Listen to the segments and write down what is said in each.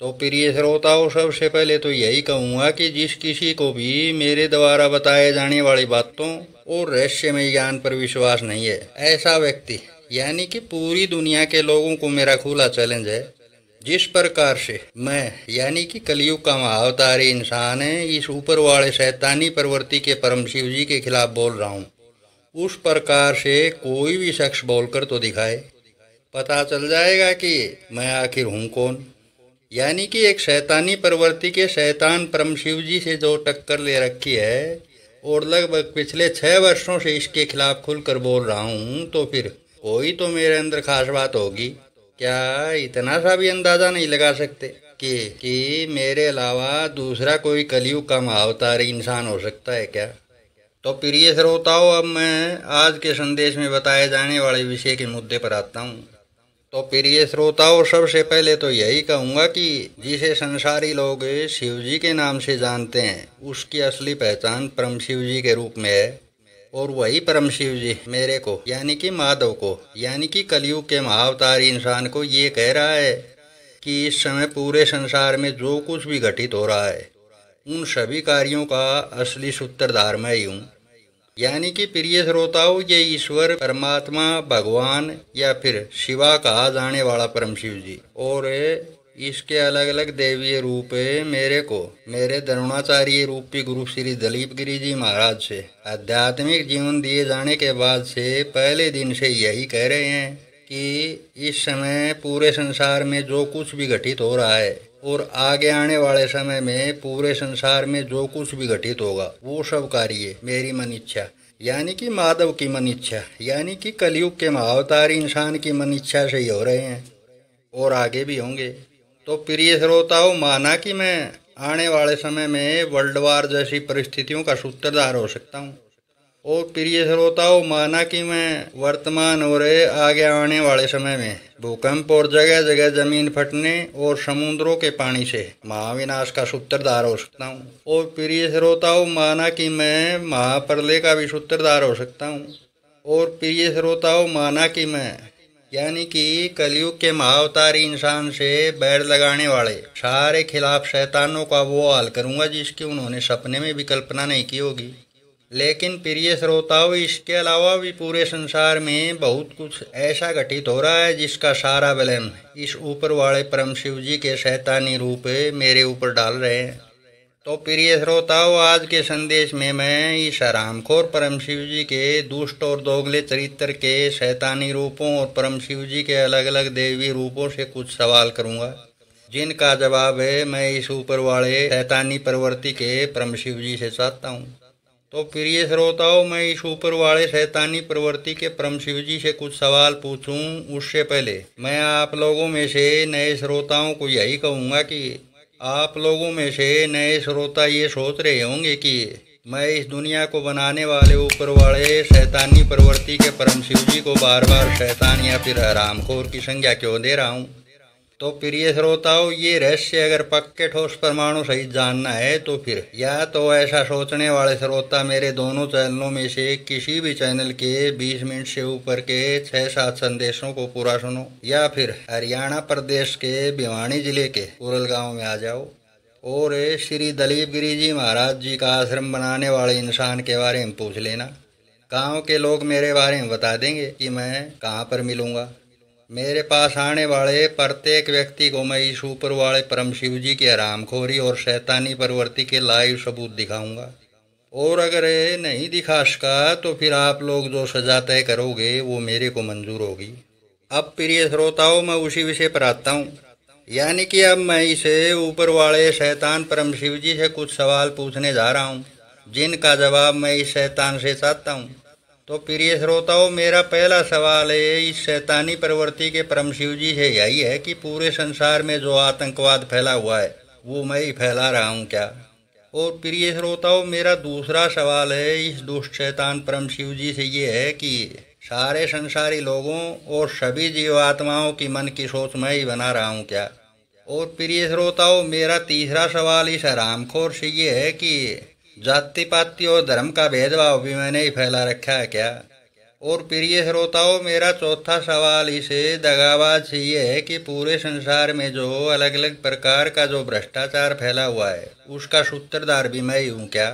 तो प्रिय श्रोताओं, सबसे पहले तो यही कहूँगा कि जिस किसी को भी मेरे द्वारा बताए जाने वाली बातों और रहस्यमय ज्ञान पर विश्वास नहीं है, ऐसा व्यक्ति यानी कि पूरी दुनिया के लोगों को मेरा खुला चैलेंज है, जिस प्रकार से मैं यानी कि कलयुग का महाअवतारी इंसान है इस ऊपर वाले शैतानी प्रवृत्ति के परम शिव जी के खिलाफ बोल रहा हूँ, उस प्रकार से कोई भी शख्स बोलकर तो दिखाए, पता चल जाएगा कि मैं आखिर हूँ कौन। यानी कि एक शैतानी प्रवृत्ति के शैतान परम शिव जी से जो टक्कर ले रखी है और लगभग पिछले 6 वर्षों से इसके खिलाफ खुलकर बोल रहा हूँ, तो फिर कोई तो मेरे अंदर खास बात होगी। क्या इतना सा भी अंदाजा नहीं लगा सकते कि मेरे अलावा दूसरा कोई कलयुग का महाअवतारी इंसान हो सकता है क्या? तो प्रिय श्रोताओं, अब मैं आज के संदेश में बताए जाने वाले विषय के मुद्दे पर आता हूँ। तो प्रिय श्रोताओं, सबसे पहले तो यही कहूँगा कि जिसे संसारी लोग शिव जी के नाम से जानते हैं उसकी असली पहचान परम शिव जी के रूप में है, और वही परम शिव जी मेरे को यानी कि माधव को यानी कि कलयुग के महाअवतारी इंसान को ये कह रहा है कि इस समय पूरे संसार में जो कुछ भी घटित हो रहा है उन सभी कार्यों का असली सूत्रधार मैं ही हूँ। यानी कि प्रिय श्रोताओं, ये ईश्वर परमात्मा भगवान या फिर शिवा कहा जाने वाला परम शिव जी और इसके अलग अलग देवीय रूप मेरे को मेरे द्रोणाचार्य रूपी गुरु श्री दलीप गिरी जी महाराज से आध्यात्मिक जीवन दिए जाने के बाद से पहले दिन से यही कह रहे हैं कि इस समय पूरे संसार में जो कुछ भी घटित हो रहा है और आगे आने वाले समय में पूरे संसार में जो कुछ भी घटित होगा वो सब कार्य मेरी मन इच्छा यानी कि माधव की मन इच्छा यानी कि कलयुग के महाअवतारी इंसान की मन इच्छा से ही हो रहे हैं और आगे भी होंगे। तो प्रिय श्रोताओं, माना कि मैं आने वाले समय में वर्ल्ड वार जैसी परिस्थितियों का सूत्रधार हो सकता हूँ, और प्रिय श्रोताओं, माना कि मैं वर्तमान और आगे आने वाले समय में भूकंप और जगह जगह जमीन फटने और समुद्रों के पानी से महाविनाश का सूत्रधार हो सकता हूँ, और प्रिय श्रोताओं, माना कि मैं महाप्रलय का भी सूत्रधार हो सकता हूँ, और प्रिय श्रोताओं, माना कि मैं यानी कि कलयुग के महाअवतारी इंसान से बैर लगाने वाले सारे खिलाफ शैतानों का वो हाल करूँगा जिसकी उन्होंने सपने में भी कल्पना नहीं की होगी। लेकिन प्रिय श्रोताओं, इसके अलावा भी पूरे संसार में बहुत कुछ ऐसा घटित हो रहा है जिसका सारा ब्लेम इस ऊपर वाले परम शिव जी के शैतानी रूप मेरे ऊपर डाल रहे हैं। तो प्रिय श्रोताओं, आज के संदेश में मैं इस हरामखोर परम शिव जी के दुष्ट और दोगले चरित्र के शैतानी रूपों और परम शिव जी के अलग अलग देवी रूपों से कुछ सवाल करूंगा, जिनका जवाब है मैं इस ऊपर वाले शैतानी प्रवृत्ति के परम शिव जी से चाहता हूँ। तो प्रिय श्रोताओं, मैं इस ऊपर वाले शैतानी प्रवृत्ति के परम शिव जी से कुछ सवाल पूछूं उससे पहले मैं आप लोगों में से नए श्रोताओं को यही कहूँगा कि आप लोगों में से नए श्रोता ये सोच रहे होंगे कि मैं इस दुनिया को बनाने वाले ऊपर वाले शैतानी प्रवृत्ति के परम शिव जी को बार बार शैतान या फिर हरामखोर की संज्ञा क्यों दे रहा हूँ। तो प्रिय श्रोताओं, ये रहस्य अगर पक्के ठोस परमाणु सहित जानना है तो फिर या तो ऐसा सोचने वाले श्रोता मेरे दोनों चैनलों में से किसी भी चैनल के 20 मिनट से ऊपर के 6-7 संदेशों को पूरा सुनो, या फिर हरियाणा प्रदेश के भिवानी जिले के कुरल गाँव में आ जाओ और श्री दलीप गिरी जी महाराज जी का आश्रम बनाने वाले इंसान के बारे में पूछ लेना। गाँव के लोग मेरे बारे में बता देंगे कि मैं कहाँ पर मिलूँगा। मेरे पास आने वाले प्रत्येक व्यक्ति को मैं इस ऊपर वाले परम शिव जी की हरामखोरी और शैतानी प्रवृत्ति के लाइव सबूत दिखाऊंगा, और अगर ये नहीं दिखा सका तो फिर आप लोग जो सजा तय करोगे वो मेरे को मंजूर होगी। अब प्रिय श्रोताओं, मैं उसी विषय पर आता हूँ। यानी कि अब मैं इसे ऊपर वाले शैतान परम शिव जी से कुछ सवाल पूछने जा रहा हूँ, जिनका जवाब मैं इस शैतान से चाहता हूँ। तो प्रिय श्रोताओं, मेरा पहला सवाल है इस शैतानी प्रवृत्ति के परम शिव जी से यही है कि पूरे संसार में जो आतंकवाद फैला हुआ है वो मैं ही फैला रहा हूँ क्या? और प्रिय श्रोताओं, मेरा दूसरा सवाल है इस दुष्ट शैतान परम शिव जी से ये है कि सारे संसारी लोगों और सभी जीवात्माओं की मन की सोच मैं ही बना रहा हूँ क्या? और प्रिय श्रोताओं, मेरा तीसरा सवाल इस हरामखोर से ये है कि जाति पाति और धर्म का भेदभाव भी मैंने ही फैला रखा है क्या? और प्रिय श्रोताओं, मेरा चौथा सवाल इसे दगाबाज ये है कि पूरे संसार में जो अलग अलग प्रकार का जो भ्रष्टाचार फैला हुआ है उसका सूत्रधार भी मैं ही हूँ क्या?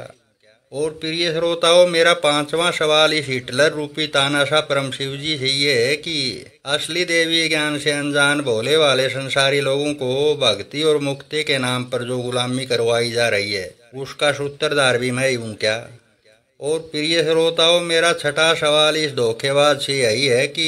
और प्रिय श्रोताओं, मेरा पांचवा सवाल इस हिटलर रूपी तानाशाह परम शिव जी से ये है कि असली देवी ज्ञान से अनजान भोले वाले संसारी लोगों को भक्ति और मुक्ति के नाम पर जो गुलामी करवाई जा रही है उसका सूत्रधार भी मैं ही हूँ क्या? और प्रिय श्रोताओं, मेरा छठा सवाल इस धोखेबाज से यही है कि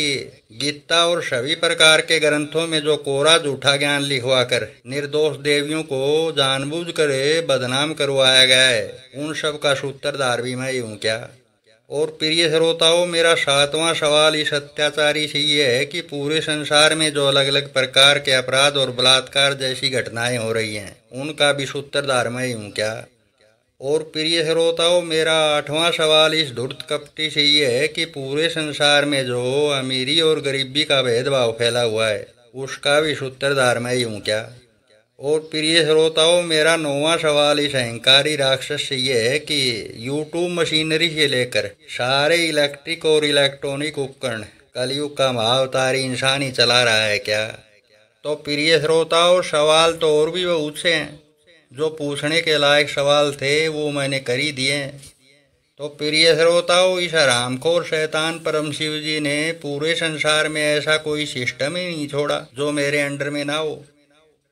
गीता और सभी प्रकार के ग्रंथों में जो कोरा झूठा ज्ञान लिखवा कर निर्दोष देवियों को जानबूझकर बदनाम करवाया गया है उन सब का सूत्रधार भी मैं ही हूँ क्या? और प्रिय श्रोताओं, मेरा सातवां सवाल इस अत्याचारी से ये है कि पूरे संसार में जो अलग अलग प्रकार के अपराध और बलात्कार जैसी घटनाएं हो रही हैं उनका भी सूत्रधार मैं ही हूँ क्या? और प्रिय श्रोताओं, मेरा आठवां सवाल इस धूर्त कपटी से ये है कि पूरे संसार में जो अमीरी और गरीबी का भेदभाव फैला हुआ है उसका भी सूत्रधार मैं ही हूँ क्या? और प्रिय श्रोताओं, मेरा नौवां सवाल इस अहंकारी राक्षस से ये है कि यूट्यूब मशीनरी से लेकर सारे इलेक्ट्रिक और इलेक्ट्रॉनिक उपकरण कलयुग का महाअवतारी इंसान ही चला रहा है क्या? तो प्रिय श्रोताओं, सवाल तो और भी बहुत से हैं, जो पूछने के लायक सवाल थे वो मैंने कर ही दिए। तो प्रिय श्रोताओं, इस हरामखोर शैतान परम शिव जी ने पूरे संसार में ऐसा कोई सिस्टम ही नहीं छोड़ा जो मेरे अंडर में ना हो,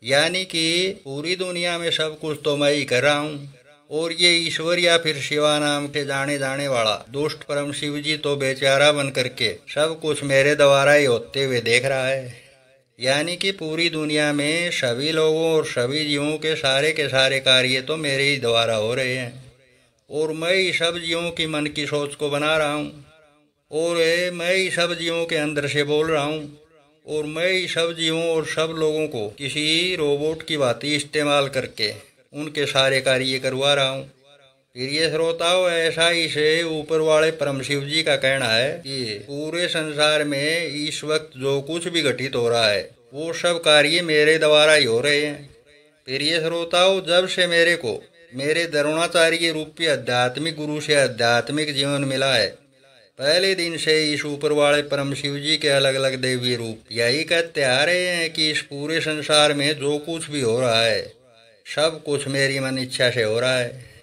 यानी कि पूरी दुनिया में सब कुछ तो मैं ही कर रहा हूँ और ये ईश्वर या फिर शिवा नाम के जाने जाने वाला दुष्ट परम शिव जी तो बेचारा बन करके सब कुछ मेरे द्वारा ही होते हुए देख रहा है। यानी कि पूरी दुनिया में सभी लोगों और सभी जीवों के सारे कार्य तो मेरे ही द्वारा हो रहे हैं और मैं ही सब जीवों की मन की सोच को बना रहा हूँ और मैं ही सब जीवों के अंदर से बोल रहा हूँ और मैं ही सब जीवों और सब लोगों को किसी रोबोट की भांति इस्तेमाल करके उनके सारे कार्य करवा रहा हूँ। प्रिय श्रोताओं, ऐसा ही से ऊपर वाले परम शिव जी का कहना है कि पूरे संसार में इस वक्त जो कुछ भी घटित हो रहा है वो सब कार्य मेरे द्वारा ही हो रहे हैं। प्रिय श्रोताओं, जब से मेरे को मेरे द्रोणाचार्य रूपी आध्यात्मिक गुरु से आध्यात्मिक जीवन मिला है, पहले दिन से इस ऊपर वाले परम शिव जी के अलग अलग देवी रूप यही कहते आ रहे हैं कि इस पूरे संसार में जो कुछ भी हो रहा है सब कुछ मेरी मन इच्छा से हो रहा है।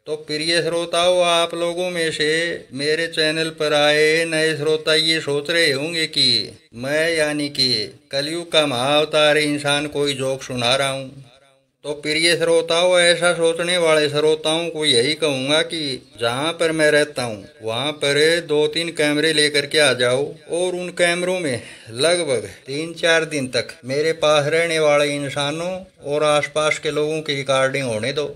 तो प्रिय श्रोताओं, आप लोगों में से मेरे चैनल पर आए नए श्रोता ये सोच रहे होंगे कि मैं यानी कि कलयुग का महाअवतार इंसान कोई जोक सुना रहा हूँ। तो प्रिय श्रोताओं, ऐसा सोचने वाले श्रोताओं को यही कहूँगा कि जहाँ पर मैं रहता हूँ वहाँ पर 2-3 कैमरे लेकर के आ जाओ और उन कैमरों में लगभग 3-4 दिन तक मेरे पास रहने वाले इंसानों और आसपास के लोगों की रिकॉर्डिंग होने दो।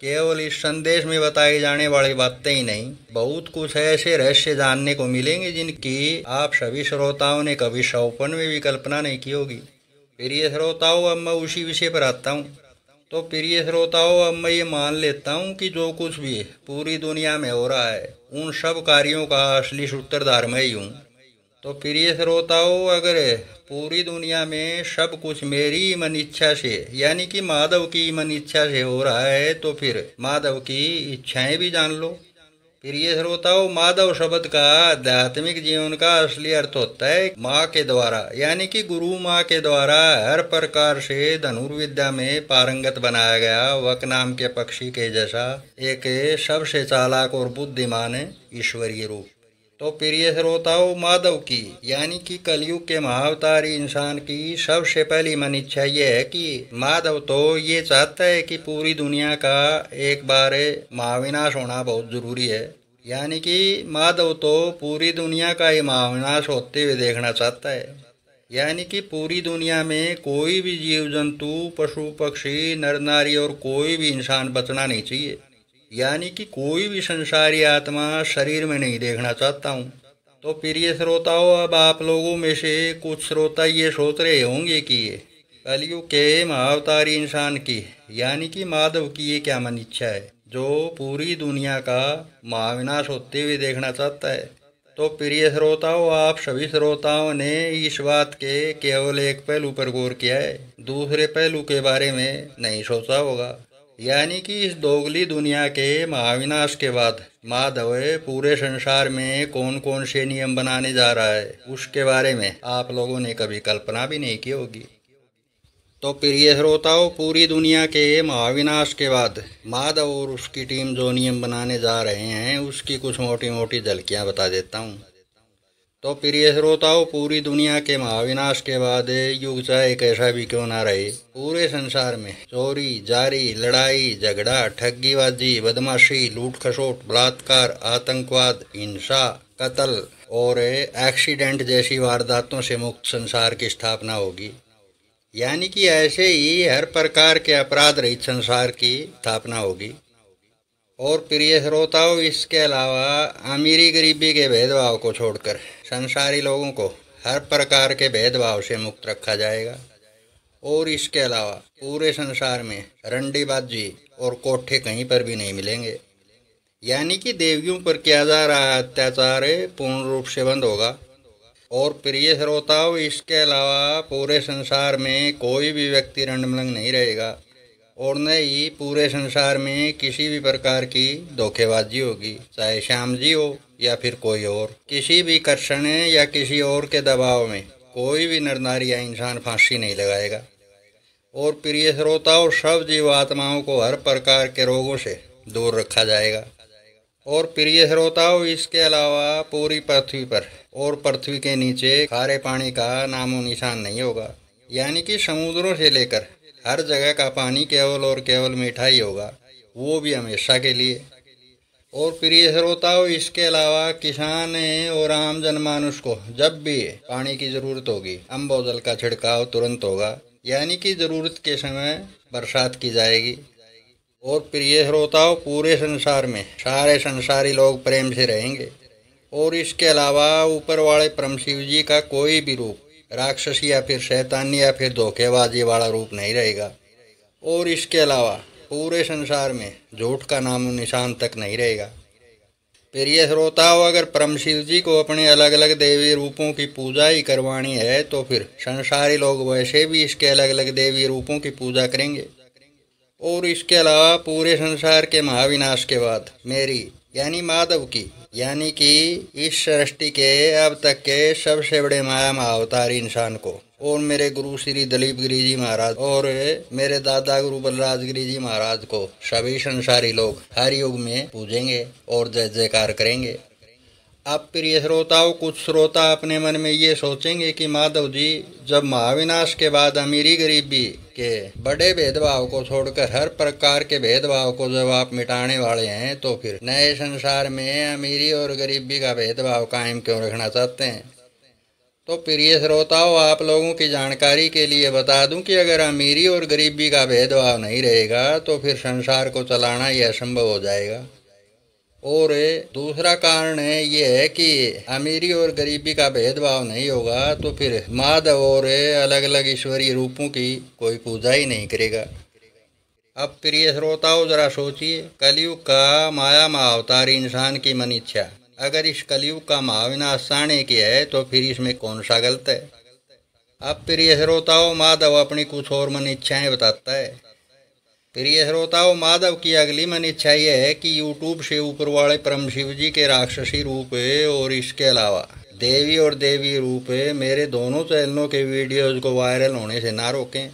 केवल इस संदेश में बताई जाने वाली बातें ही नहीं, बहुत कुछ ऐसे रहस्य जानने को मिलेंगे जिनकी आप सभी श्रोताओं ने कभी सपने में भी कल्पना नहीं की होगी। प्रिय श्रोताओं, अब मैं उसी विषय पर आता हूँ। तो प्रिय श्रोताओं, अब मैं ये मान लेता हूँ कि जो कुछ भी पूरी दुनिया में हो रहा है उन सब कार्यों का असली सूत्रधार मैं ही हूँ। तो प्रिय श्रोताओं, अगर पूरी दुनिया में सब कुछ मेरी मन इच्छा से यानी कि माधव की मन इच्छा से हो रहा है तो फिर माधव की इच्छाएं भी जान लो। प्रिय श्रोताओं, माधव शब्द का आध्यात्मिक जीवन का असली अर्थ होता है माँ के द्वारा, यानी कि गुरु माँ के द्वारा हर प्रकार से धनुर्विद्या में पारंगत बनाया गया वक नाम के पक्षी के जैसा एक सबसे चालाक और बुद्धिमान ईश्वरीय रूप। तो प्रिय श्रोताओं, माधव की यानी कि कलयुग के महाअवतारी इंसान की सबसे पहली मन इच्छा ये है कि माधव तो ये चाहता है कि पूरी दुनिया का एक बार महाविनाश होना बहुत जरूरी है, यानी कि माधव तो पूरी दुनिया का ही महाविनाश होते हुए देखना चाहता है। यानी कि पूरी दुनिया में कोई भी जीव जंतु पशु पक्षी नर नारी और कोई भी इंसान बचना नहीं चाहिए, यानी कि कोई भी संसारी आत्मा शरीर में नहीं देखना चाहता हूँ। तो प्रिय श्रोताओं, अब आप लोगों में से कुछ श्रोता ये सोच रहे होंगे कि कलयुग के महाअवतारी इंसान की यानी कि माधव की ये क्या मन इच्छा है जो पूरी दुनिया का महाविनाश होते हुए देखना चाहता है। तो प्रिय श्रोताओं, आप सभी श्रोताओं ने इस बात के केवल एक पहलू पर गौर किया है, दूसरे पहलू के बारे में नहीं सोचा होगा। यानी कि इस दोगली दुनिया के महाविनाश के बाद माधव पूरे संसार में कौन कौन से नियम बनाने जा रहा है, उसके बारे में आप लोगों ने कभी कल्पना भी नहीं की होगी। तो प्रिय श्रोताओं, पूरी दुनिया के महाविनाश के बाद माधव और उसकी टीम जो नियम बनाने जा रहे हैं, उसकी कुछ मोटी मोटी झलकियां बता देता हूँ। तो प्रिय श्रोताओं, पूरी दुनिया के महाविनाश के बाद युग चाहे कैसा भी क्यों ना रहे, पूरे संसार में चोरी, जारी, लड़ाई झगड़ा, ठगीबाजी, बदमाशी, लूट खसोट, बलात्कार, आतंकवाद, हिंसा, कत्ल और एक्सीडेंट जैसी वारदातों से मुक्त संसार की स्थापना होगी। यानी कि ऐसे ही हर प्रकार के अपराध रहित संसार की स्थापना होगी। और प्रिय श्रोताओं, इसके अलावा अमीरी गरीबी के भेदभाव को छोड़कर संसारी लोगों को हर प्रकार के भेदभाव से मुक्त रखा जाएगा। और इसके अलावा पूरे संसार में रंडीबाजी और कोठे कहीं पर भी नहीं मिलेंगे। यानी कि देवियों पर किया जा रहा अत्याचार पूर्ण रूप से बंद होगा। और प्रिय श्रोताओं, इसके अलावा पूरे संसार में कोई भी व्यक्ति रंडमलंग नहीं रहेगा और न ही पूरे संसार में किसी भी प्रकार की धोखेबाजी होगी, चाहे श्याम जी हो या फिर कोई और। किसी भी कर्षण या किसी और के दबाव में कोई भी नर नारी या इंसान फांसी नहीं लगाएगा। और प्रिय श्रोताओं, सब जीवात्माओं को हर प्रकार के रोगों से दूर रखा जाएगा। और प्रिय श्रोताओं, इसके अलावा पूरी पृथ्वी पर और पृथ्वी के नीचे खारे पानी का नामो निशान नहीं होगा। यानी कि समुद्रों से लेकर हर जगह का पानी केवल और केवल मीठा ही होगा, वो भी हमेशा के लिए। और प्रिय श्रोताओं, इसके अलावा किसान और आम जनमानुष को जब भी पानी की जरूरत होगी, अम्बोजल का छिड़काव तुरंत होगा। यानी कि जरूरत के समय बरसात की जाएगी। और प्रिय श्रोताओं, पूरे संसार में सारे संसारी लोग प्रेम से रहेंगे। और इसके अलावा ऊपर वाले परम शिव जी का कोई भी रूप राक्षसी या फिर शैतानी या फिर धोखेबाजी वाला रूप नहीं रहेगा। और इसके अलावा पूरे संसार में झूठ का नामो निशान तक नहीं रहेगा। प्रिय श्रोताओं, अगर परम शिव जी को अपने अलग अलग देवी रूपों की पूजा ही करवानी है तो फिर संसारी लोग वैसे भी इसके अलग अलग देवी रूपों की पूजा करेंगे। और इसके अलावा पूरे संसार के महाविनाश के बाद मेरी यानी माधव की यानी कि इस सृष्टि के अब तक के सबसे बड़े माया महाअवतारी इंसान को और मेरे गुरु श्री दलीप गिरी जी महाराज और मेरे दादा गुरु बलराज गिरी जी महाराज को सभी संसारी लोग हर युग में पूजेंगे और जय जयकार करेंगे। अब प्रिय श्रोताओं, कुछ श्रोता अपने मन में ये सोचेंगे कि माधव जी, जब महाविनाश के बाद अमीरी गरीबी के बड़े भेदभाव को छोड़कर हर प्रकार के भेदभाव को जब आप मिटाने वाले हैं, तो फिर नए संसार में अमीरी और गरीबी का भेदभाव कायम क्यों रखना चाहते हैं? तो प्रिय श्रोताओं, आप लोगों की जानकारी के लिए बता दूं कि अगर अमीरी और गरीबी का भेदभाव नहीं रहेगा तो फिर संसार को चलाना ही असंभव हो जाएगा। और दूसरा कारण ये है कि अमीरी और गरीबी का भेदभाव नहीं होगा तो फिर माधव और अलग अलग ईश्वरीय रूपों की कोई पूजा ही नहीं करेगा। अब प्रिय श्रोताओं, जरा सोचिए, कलयुग का माया महाअवतारी इंसान की मन इच्छा अगर इस कलयुग का महाविनाश साने की है तो फिर इसमें कौन सा गलत है? अब प्रिय श्रोताओं, माधव अपनी कुछ और मन इच्छाएं बताता है। प्रिय श्रोताओं, माधव की अगली मन इच्छा यह है कि यूट्यूब से ऊपर वाले परम शिव जी के राक्षसी रूप और इसके अलावा देवी और देवी रूप मेरे दोनों चैनलों के वीडियोज को वायरल होने से ना रोकें।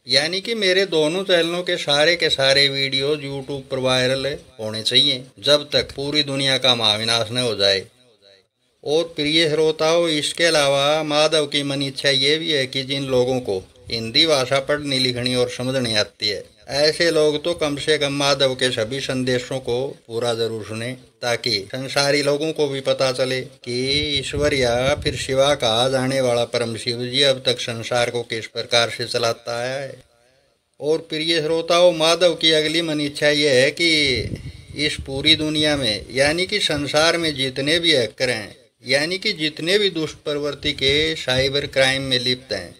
यानी कि मेरे दोनों चैनलों के सारे वीडियोज यूट्यूब पर वायरल होने चाहिए जब तक पूरी दुनिया का महाविनाश न हो जाए। और प्रिय श्रोताओं, इसके अलावा माधव की मन इच्छा ये भी है कि जिन लोगों को हिंदी भाषा पढ़नी लिखनी और समझनी आती है, ऐसे लोग तो कम से कम माधव के सभी संदेशों को पूरा जरूर सुने, ताकि संसारी लोगों को भी पता चले कि ईश्वर या फिर शिवा कहा जाने वाला परम शिव जी अब तक संसार को किस प्रकार से चलाता आया है। और प्रिय श्रोताओं, माधव की अगली मन इच्छा यह है कि इस पूरी दुनिया में यानी कि संसार में जितने भी हैकर हैं, यानी कि जितने भी दुष्ट प्रवृत्ति के साइबर क्राइम में लिप्त हैं,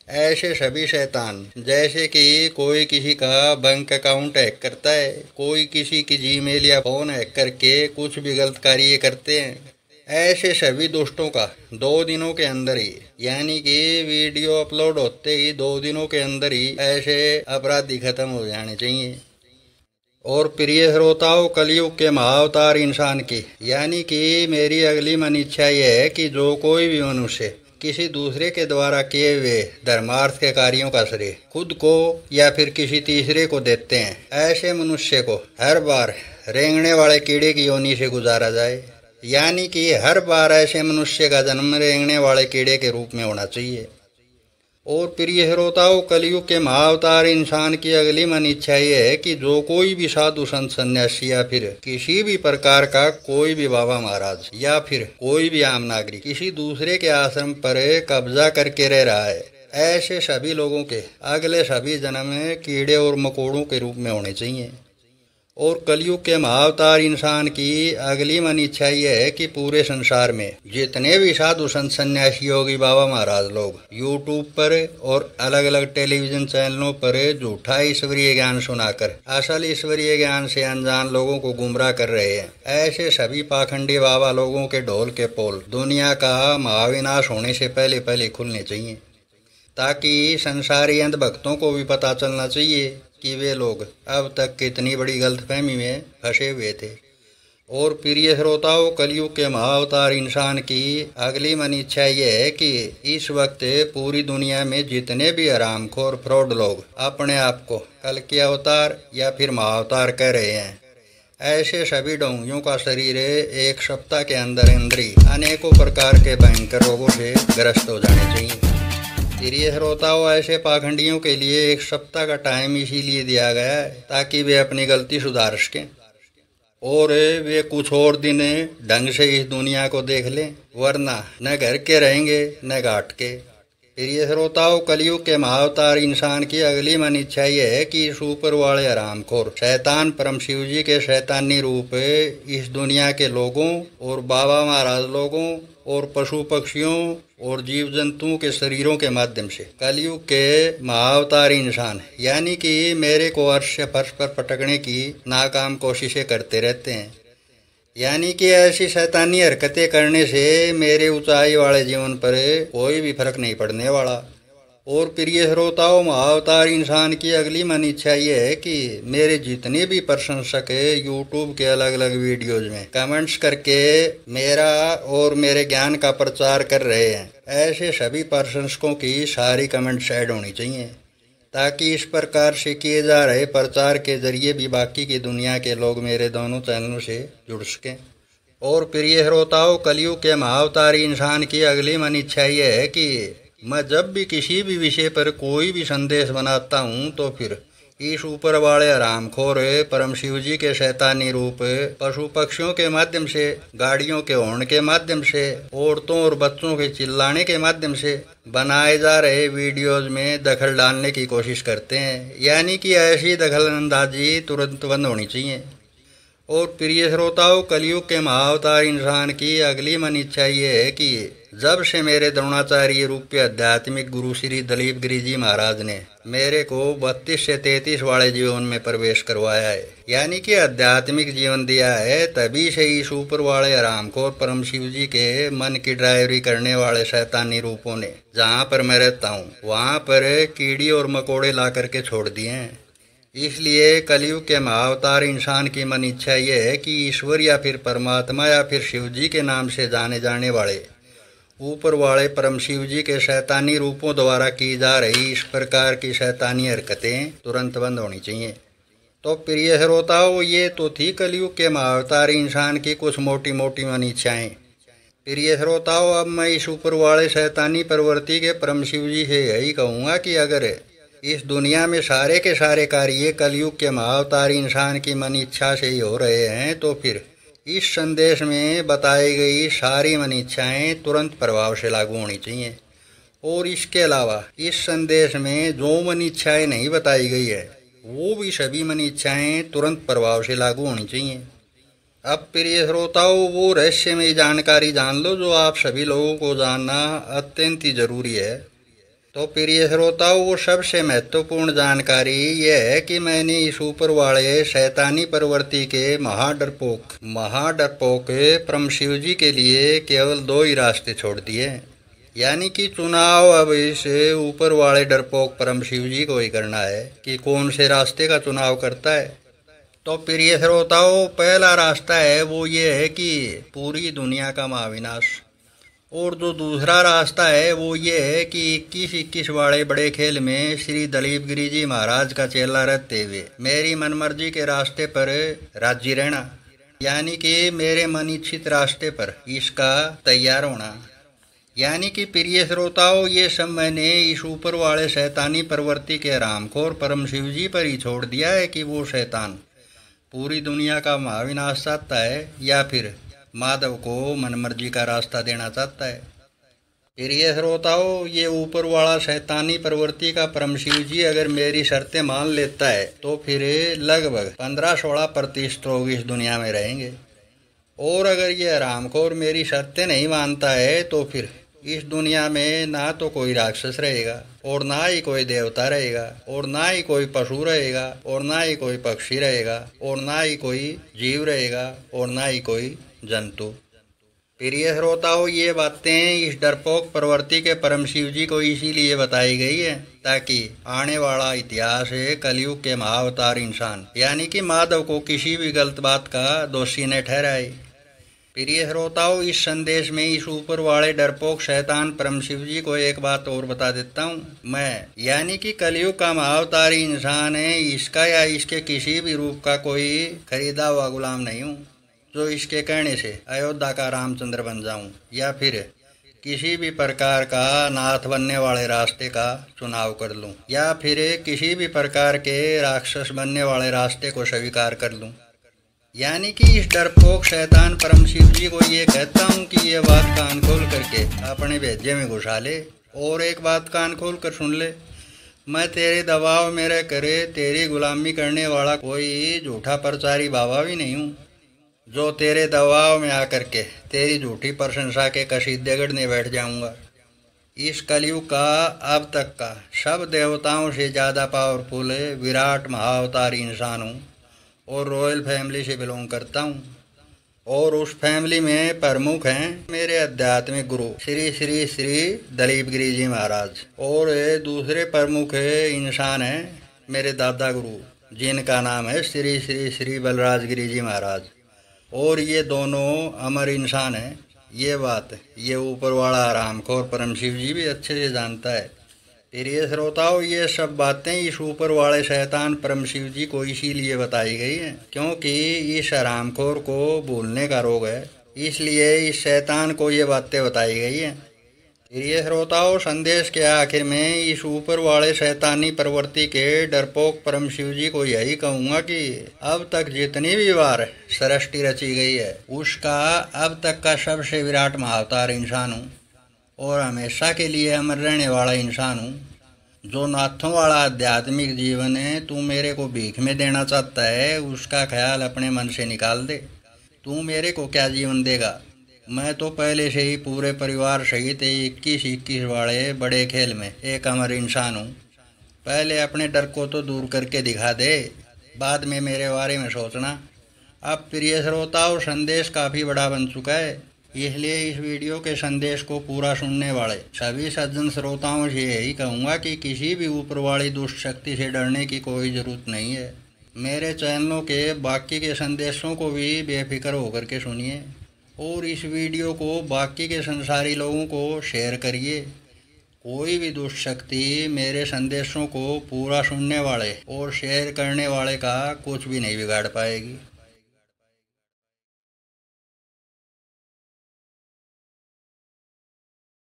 ऐसे सभी शैतान, जैसे कि कोई किसी का बैंक अकाउंट हैक करता है, कोई किसी की जीमेल या फोन हैक करके कुछ भी गलत कार्य करते हैं, ऐसे सभी दुष्टों का 2 दिनों के अंदर ही यानी कि वीडियो अपलोड होते ही 2 दिनों के अंदर ही ऐसे अपराधी खत्म हो जाने चाहिए। और प्रिय श्रोताओं, कलयुग के महाअवतार इंसान की यानी कि मेरी अगली मन इच्छा यह है कि जो कोई भी मनुष्य किसी दूसरे के द्वारा किए हुए धर्मार्थ के कार्यों का श्रेय खुद को या फिर किसी तीसरे को देते हैं, ऐसे मनुष्य को हर बार रेंगने वाले कीड़े की योनि से गुजारा जाए। यानी कि हर बार ऐसे मनुष्य का जन्म रेंगने वाले कीड़े के रूप में होना चाहिए। और प्रिय श्रोताओं, कलयुग के महाअवतार इंसान की अगली मन इच्छा ये है कि जो कोई भी साधु संत सन्यासी या फिर किसी भी प्रकार का कोई भी बाबा महाराज या फिर कोई भी आम नागरिक किसी दूसरे के आश्रम पर कब्जा करके रह रहा है, ऐसे सभी लोगों के अगले सभी जन्म कीड़े और मकोड़ों के रूप में होने चाहिए। और कलयुग के महाअवतार इंसान की अगली मन इच्छा यह है कि पूरे संसार में जितने भी साधु संत सन्यासी योगी बाबा महाराज लोग यूट्यूब पर और अलग अलग टेलीविजन चैनलों पर झूठा ईश्वरीय ज्ञान सुनाकर असल ईश्वरीय ज्ञान से अनजान लोगों को गुमराह कर रहे हैं, ऐसे सभी पाखंडी बाबा लोगों के ढोल के पोल दुनिया का महाविनाश होने से पहले पहले खुलने चाहिए, ताकि संसारी अंधभक्तों को भी पता चलना चाहिए कि वे लोग अब तक कितनी बड़ी गलतफहमी में फंसे हुए थे। और प्रिय श्रोताओं, कलयुग के महाअवतार इंसान की अगली मन इच्छा यह है कि इस वक्त पूरी दुनिया में जितने भी हरामखोर फ्रॉड लोग अपने आप को कल के अवतार या फिर महाअवतार कह रहे हैं, ऐसे सभी ढोंगियों का शरीर एक सप्ताह के अंदर अंदर ही अनेकों प्रकार के भयंकर रोगों से ग्रस्त हो जाने चाहिए। प्रिय श्रोताओं, ऐसे पाखंडियों के लिए एक सप्ताह का टाइम इसीलिए दिया गया है ताकि वे अपनी गलती सुधार सकें और वे कुछ और दिन ढंग से इस दुनिया को देख लें, वरना न घर के रहेंगे न घाट के। प्रिय श्रोताओं, कलयुग के महाअवतार इंसान की अगली मन इच्छा यह है कि इस ऊपर वाले हरामखोर शैतान परम शिव जी के शैतानी रूप इस दुनिया के लोगों और बाबा महाराज लोगों और पशु पक्षियों और जीव जंतुओं के शरीरों के माध्यम से कलयुग के महाअवतार इंसान यानी कि मेरे को अर्श फर्श पर पटकने की नाकाम कोशिशें करते रहते हैं। यानी कि ऐसी शैतानी हरकतें करने से मेरे ऊंचाई वाले जीवन पर कोई भी फर्क नहीं पड़ने वाला। और प्रिय श्रोताओं, महाअवतार इंसान की अगली मन इच्छा ये है कि मेरे जितने भी प्रशंसक यूट्यूब के अलग अलग वीडियोज में कमेंट्स करके मेरा और मेरे ज्ञान का प्रचार कर रहे हैं, ऐसे सभी प्रशंसकों की सारी कमेंट्स ऐड होनी चाहिए, ताकि इस प्रकार से किए जा रहे प्रचार के जरिए भी बाकी की दुनिया के लोग मेरे दोनों चैनलों से जुड़ सकें। और प्रिय श्रोताओं, कलयुग के महाअवतार इंसान की अगली मन इच्छा ये है कि मैं जब भी किसी भी विषय पर कोई भी संदेश बनाता हूँ तो फिर इस ऊपर वाले हरामखोर परम शिव जी के शैतानी रूप पशु पक्षियों के माध्यम से, गाड़ियों के हॉर्न के माध्यम से, औरतों और बच्चों के चिल्लाने के माध्यम से बनाए जा रहे वीडियोज में दखल डालने की कोशिश करते हैं। यानी कि ऐसी दखलंदाजी तुरंत बंद होनी चाहिए। और प्रिय श्रोताओं, कलयुग के महाअवतार इंसान की अगली मन इच्छा ये है कि जब से मेरे द्रोणाचार्य रूपी आध्यात्मिक गुरु श्री दलीप गिरी जी महाराज ने मेरे को 32 से 33 वाले जीवन में प्रवेश करवाया है, यानी कि आध्यात्मिक जीवन दिया है, तभी से इस ऊपर वाले हरामखोर परम शिव जी के मन की ड्राइवरी करने वाले शैतानी रूपों ने जहाँ पर मैं रहता हूँ वहाँ पर कीड़ी और मकोड़े ला करके छोड़ दिए हैं। इसलिए कलयुग के महाअवतार इंसान की मन इच्छा ये है कि ईश्वर या फिर परमात्मा या फिर शिव जी के नाम से जाने जाने वाले ऊपर वाले परम शिव जी के शैतानी रूपों द्वारा की जा रही इस प्रकार की शैतानी हरकतें तुरंत बंद होनी चाहिए। तो प्रिय श्रोताओं, ये तो थी कलयुग के महाअवतार इंसान की कुछ मोटी मोटी मन इच्छाएँ। प्रिय श्रोताओं, अब मैं इस ऊपर वाले शैतानी प्रवृत्ति के परम शिव जी से यही कहूँगा कि अगर इस दुनिया में सारे के सारे कार्य कलयुग के महाअवतार इंसान की मन इच्छा से ही हो रहे हैं, तो फिर इस संदेश में बताई गई सारी मन इच्छाएँ तुरंत प्रभाव से लागू होनी चाहिए। और इसके अलावा इस संदेश में जो मन इच्छाएँ नहीं बताई गई है वो भी सभी मन इच्छाएँ तुरंत प्रभाव से लागू होनी चाहिए। अब प्रिय श्रोताओं, वो रहस्यमयी जानकारी जान लो जो आप सभी लोगों को जानना अत्यंत ही जरूरी है। तो प्रिय श्रोताओं, वो सबसे महत्वपूर्ण जानकारी यह है कि मैंने इस ऊपर वाले शैतानी प्रवृत्ति के महाडरपोक परम शिव जी के लिए केवल 2 ही रास्ते छोड़ दिए, यानी कि चुनाव अब इस ऊपर वाले डरपोक परम शिव जी को ही करना है कि कौन से रास्ते का चुनाव करता है। तो प्रिय श्रोताओं, पहला रास्ता है वो ये है कि पूरी दुनिया का महाविनाश। और जो दूसरा रास्ता है वो ये है कि 21-21 वाले बड़े खेल में श्री दलीप गिरी जी महाराज का चेला रहते हुए मेरी मनमर्जी के रास्ते पर राजी रहना, यानी कि मेरे मन इच्छित रास्ते पर इसका तैयार होना। यानी कि प्रिय श्रोताओं, ये सब मैंने इस ऊपर वाले शैतानी प्रवृत्ति के रामखोर परम शिव जी पर ही छोड़ दिया है कि वो शैतान पूरी दुनिया का महाविनाश चाहता है या फिर माधव को मनमर्जी का रास्ता देना चाहता है। प्रिय श्रोताओं, ये ऊपर वाला शैतानी प्रवृत्ति का परम शिव जी अगर मेरी शर्तें मान लेता है तो फिर लगभग 15-16% लोग इस दुनिया में रहेंगे। और अगर ये रामखोर मेरी शर्तें नहीं मानता है तो फिर इस दुनिया में ना तो कोई राक्षस रहेगा और ना ही कोई देवता रहेगा और ना ही कोई पशु रहेगा और ना ही कोई पक्षी रहेगा और ना ही कोई जीव रहेगा और ना ही कोई जंतु। प्रिय श्रोताओं, ये बातें इस डरपोक प्रवृत्ति के परम शिव जी को इसीलिए बताई गई है ताकि आने वाला इतिहास है कलयुग के महाअवतार इंसान यानी कि माधव को किसी भी गलत बात का दोषी न ठहराए। प्रिय श्रोताओं, इस संदेश में इस ऊपर वाले डरपोक शैतान परम शिव जी को एक बात और बता देता हूँ। मैं यानी कि कलयुग का महाअवतारी इंसान है, इसका या इसके किसी भी रूप का कोई खरीदा हुआ गुलाम नहीं हूँ जो इसके कहने से अयोध्या का रामचंद्र बन जाऊं या फिर किसी भी प्रकार का नाथ बनने वाले रास्ते का चुनाव कर लूं या फिर किसी भी प्रकार के राक्षस बनने वाले रास्ते को स्वीकार कर लूं। यानी कि इस डरपोक शैतान परम शिव जी को ये कहता हूँ कि ये बात कान खोल करके अपने भेजे में घुसा ले और एक बात कान खोल कर सुन ले। मैं तेरे दबाव में रह करे तेरी गुलामी करने वाला कोई झूठा प्रचारी बाबा भी नहीं हूँ जो तेरे दबाव में आकर के तेरी झूठी प्रशंसा के कसीदे गढ़ने बैठ जाऊंगा। इस कलयुग का अब तक का सब देवताओं से ज़्यादा पावरफुल विराट महाअवतार इंसान हूँ और रॉयल फैमिली से बिलोंग करता हूँ और उस फैमिली में प्रमुख हैं मेरे आध्यात्मिक गुरु श्री श्री श्री दलीप गिरी जी महाराज और दूसरे प्रमुख इंसान हैं मेरे दादा गुरु जिनका नाम है श्री श्री श्री बलराज गिरी जी महाराज। और ये दोनों अमर इंसान हैं। ये बात ये ऊपर वाला रामखोर परम शिव जी भी अच्छे से जानता है। प्रिय श्रोताओं, ये सब बातें इस ऊपर वाले शैतान परम शिव जी को इसीलिए बताई गई हैं क्योंकि इस रामखोर को भूलने का रोग है, इसलिए इस शैतान को ये बातें बताई गई हैं। प्रिय श्रोताओं, संदेश के आखिर में इस ऊपर वाले शैतानी प्रवृत्ति के डरपोक परम शिव जी को यही कहूँगा कि अब तक जितनी भी बार सृष्टि रची गई है उसका अब तक का सबसे विराट महाअवतार इंसान हूँ और हमेशा के लिए अमर रहने वाला इंसान हूँ। जो नाथों वाला आध्यात्मिक जीवन है तू मेरे को भीख में देना चाहता है उसका ख्याल अपने मन से निकाल दे। तू मेरे को क्या जीवन देगा? मैं तो पहले से ही पूरे परिवार सहित 21-21 वाले बड़े खेल में एक अमर इंसान हूँ। पहले अपने डर को तो दूर करके दिखा दे, बाद में मेरे बारे में सोचना। अब प्रिय श्रोताओं, संदेश काफ़ी बड़ा बन चुका है, इसलिए इस वीडियो के संदेश को पूरा सुनने वाले सभी सज्जन श्रोताओं से यही कहूँगा कि किसी भी ऊपर वाली दुष्ट शक्ति से डरने की कोई ज़रूरत नहीं है। मेरे चैनलों के बाकी के संदेशों को भी बेफिक्र होकर के सुनिए और इस वीडियो को बाकी के संसारी लोगों को शेयर करिए। कोई भी दुष्ट शक्ति मेरे संदेशों को पूरा सुनने वाले और शेयर करने वाले का कुछ भी नहीं बिगाड़ पाएगी।